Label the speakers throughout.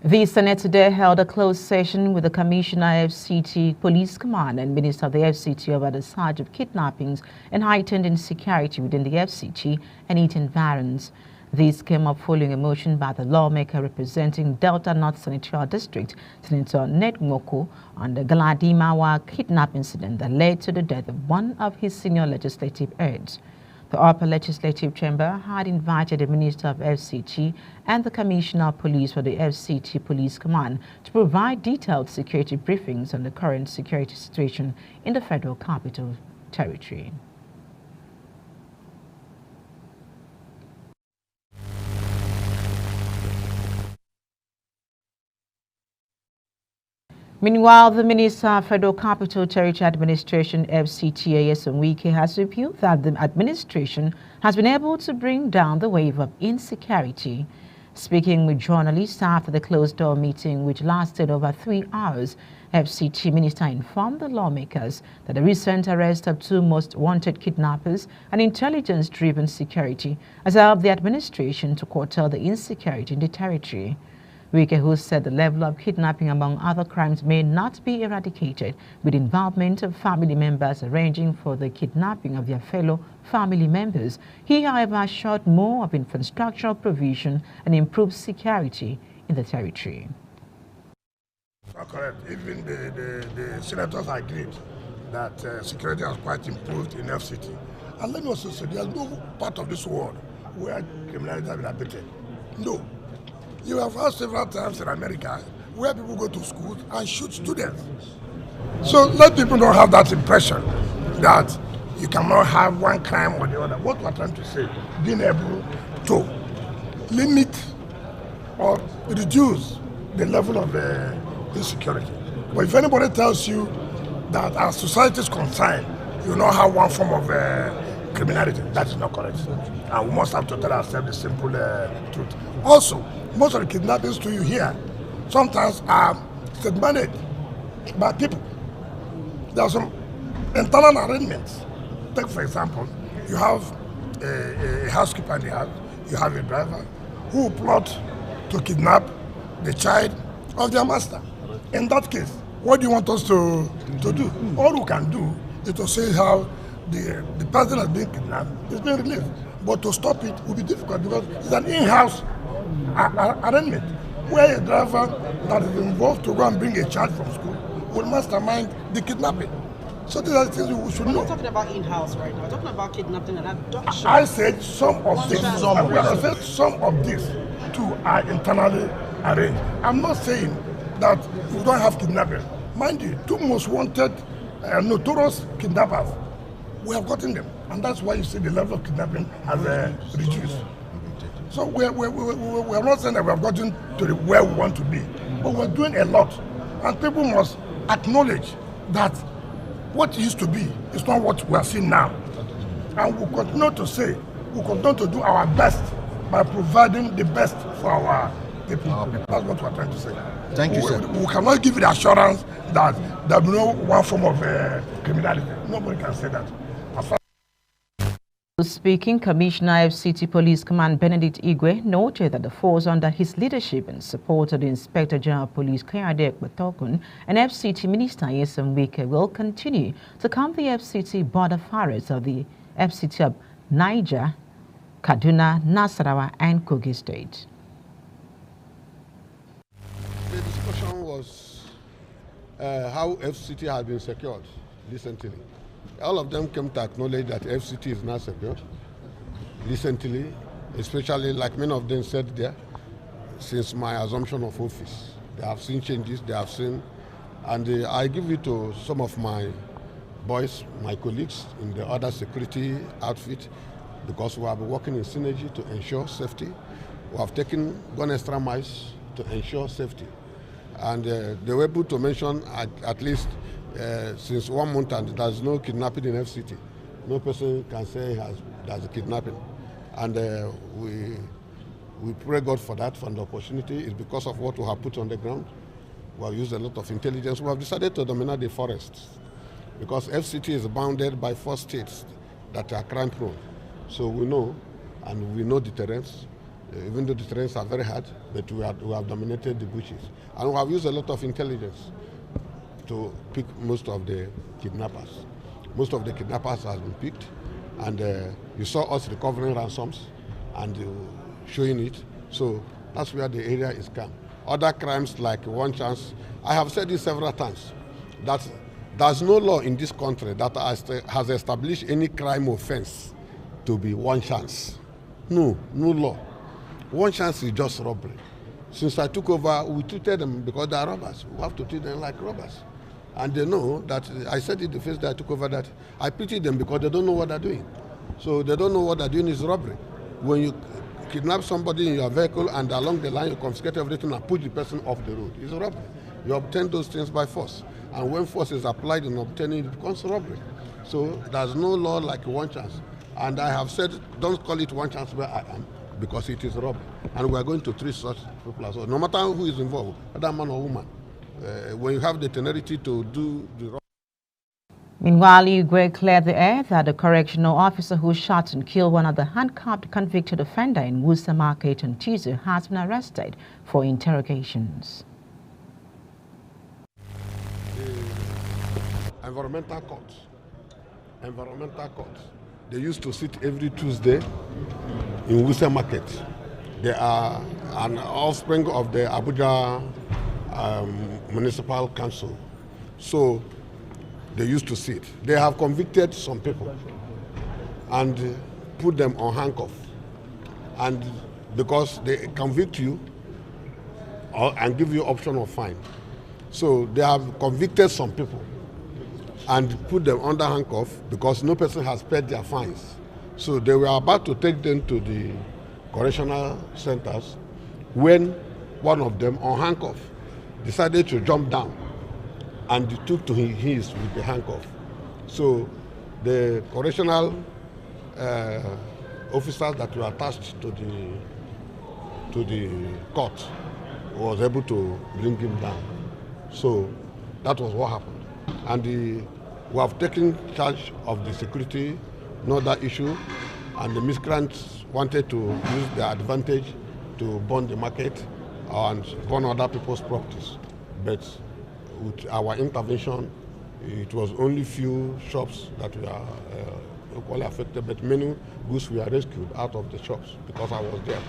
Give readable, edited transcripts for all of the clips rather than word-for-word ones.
Speaker 1: The Senate today held a closed session with the Commissioner FCT Police Command and Minister of the FCT over the surge of kidnappings and heightened insecurity within the FCT and its environs. This came up following a motion by the lawmaker representing Delta North Senatorial District, Senator Ned on the Galadima kidnap incident that led to the death of one of his senior legislative aides. The upper legislative chamber had invited the Minister of FCT and the Commissioner of Police for the FCT Police Command to provide detailed security briefings on the current security situation in the Federal Capital Territory. Meanwhile, the Minister of Federal Capital Territory Administration, FCTA Nyesom Wike, has revealed that the administration has been able to bring down the wave of insecurity. Speaking with journalists after the closed-door meeting, which lasted over 3 hours, FCT Minister informed the lawmakers that the recent arrest of 2 most wanted kidnappers and intelligence-driven security has helped the administration to curtail the insecurity in the territory. Wike, who said the level of kidnapping among other crimes may not be eradicated with involvement of family members arranging for the kidnapping of their fellow family members. He, however, assured more of infrastructural provision and improved security in the territory.
Speaker 2: Correct. Even the senators agreed that security has quite improved in FCT. And let me also say, there's no part of this world where criminality has been abated. No. You have heard several times in America where people go to school and shoot students. So let people not have that impression that you cannot have one crime or the other. What we're trying to say, being able to limit or reduce the level of insecurity. But if anybody tells you that as society is concerned, you not have one form of criminality, that is not correct. And we must have to tell ourselves the simple truth. Also, most of the kidnappings to you here sometimes are state-managed by people. There are some internal arrangements. Take, for example, you have a housekeeper in the house, you have a driver who plot to kidnap the child of their master. In that case, what do you want us to do? All we can do is to say how the person has been kidnapped is being released. But to stop it will be difficult because it's an in-house arrangement where a driver that is involved to go and bring a child from school will mastermind the kidnapping. So these are the things we should know.
Speaker 3: We're not talking about in-house right now. We're talking about kidnapping and abduction.
Speaker 2: I said some of this. I said some of this too are internally arranged. I'm not saying that we don't have kidnapping. Mind you, 2 most wanted notorious kidnappers, we have gotten them. And that's why you see the level of kidnapping has reduced. So we're not saying that we have gotten to where we want to be, but we're doing a lot. And people must acknowledge that what used to be is not what we are seeing now. And we'll continue to say, we'll continue to do our best by providing the best for our people. That's what we're trying to say.
Speaker 4: Thank you, sir.
Speaker 2: We cannot give you the assurance that there will be no one form of criminality. Nobody can say that.
Speaker 1: Speaking, Commissioner FCT Police Command Benedict Igwe noted that the force under his leadership and support of the Inspector General of Police Kayode Ekpetokun and FCT Minister Nyesom Wike will continue to calm the FCT border forests of the FCT of Niger, Kaduna, Nasarawa and Kogi State.
Speaker 5: The discussion was how FCT has been secured recently. All of them came to acknowledge that FCT is not secure recently, especially like many of them said there, since my assumption of office. They have seen changes, they have seen, and I give it to some of my boys, my colleagues in the other security outfit, because we have been working in synergy to ensure safety. We have gone extra miles to ensure safety. And they were able to mention at least since 1 month and there's no kidnapping in FCT. No person can say there's a kidnapping. And we pray God for that, for the opportunity. It's because of what we have put on the ground. We have used a lot of intelligence. We have decided to dominate the forests because FCT is bounded by 4 states that are crime prone. So we know, and we know deterrence. even though the terrains are very hard, but we have dominated the bushes. And we have used a lot of intelligence to pick most of the kidnappers. Most of the kidnappers have been picked, and you saw us recovering ransoms and showing it. So that's where the area is calm. Other crimes like one chance, I have said this several times, that there's no law in this country that has established any crime offense to be one chance. No law. One chance is just robbery. Since I took over, we treated them because they are robbers. We have to treat them like robbers. And they know that, I said it the first day I took over, that I pity them because they don't know what they're doing. So they don't know what they're doing is robbery. When you kidnap somebody in your vehicle and along the line you confiscate everything and push the person off the road, it's robbery. You obtain those things by force. And when force is applied in obtaining, it becomes robbery. So there's no law like one chance. And I have said, don't call it one chance where I am, because it is robbery. And we are going to treat such people as well, no matter who is involved, whether man or woman. When you have the temerity to do the robbery.
Speaker 1: Meanwhile, Igwe cleared the air that the correctional officer who shot and killed one of the handcuffed convicted offender in Worcester Market on Tuesday has been arrested for interrogations.
Speaker 5: The environmental courts, they used to sit every Tuesday in Worcester Market. They are an offspring of the Abuja Municipal Council. So they used to sit. They have convicted some people and put them on handcuff. And because they convict you and give you option of fine. So they have convicted some people and put them under handcuff because no person has paid their fines. So they were about to take them to the correctional centers when one of them on handcuff decided to jump down and took to his with the handcuff. So the correctional officers that were attached to the court was able to bring him down. So that was what happened. And we have taken charge of the security, not that issue, and the miscreants wanted to use their advantage to burn the market and burn other people's properties. But with our intervention, it was only few shops that were equally affected, but many goods were rescued out of the shops because I was there.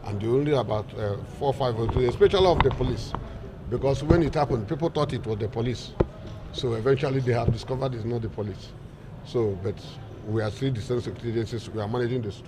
Speaker 5: And only about 4 or 5 of them, especially of the police, because when it happened, people thought it was the police. So eventually they have discovered it's not the police. So, but we are still the same security agencies, we are managing the situation.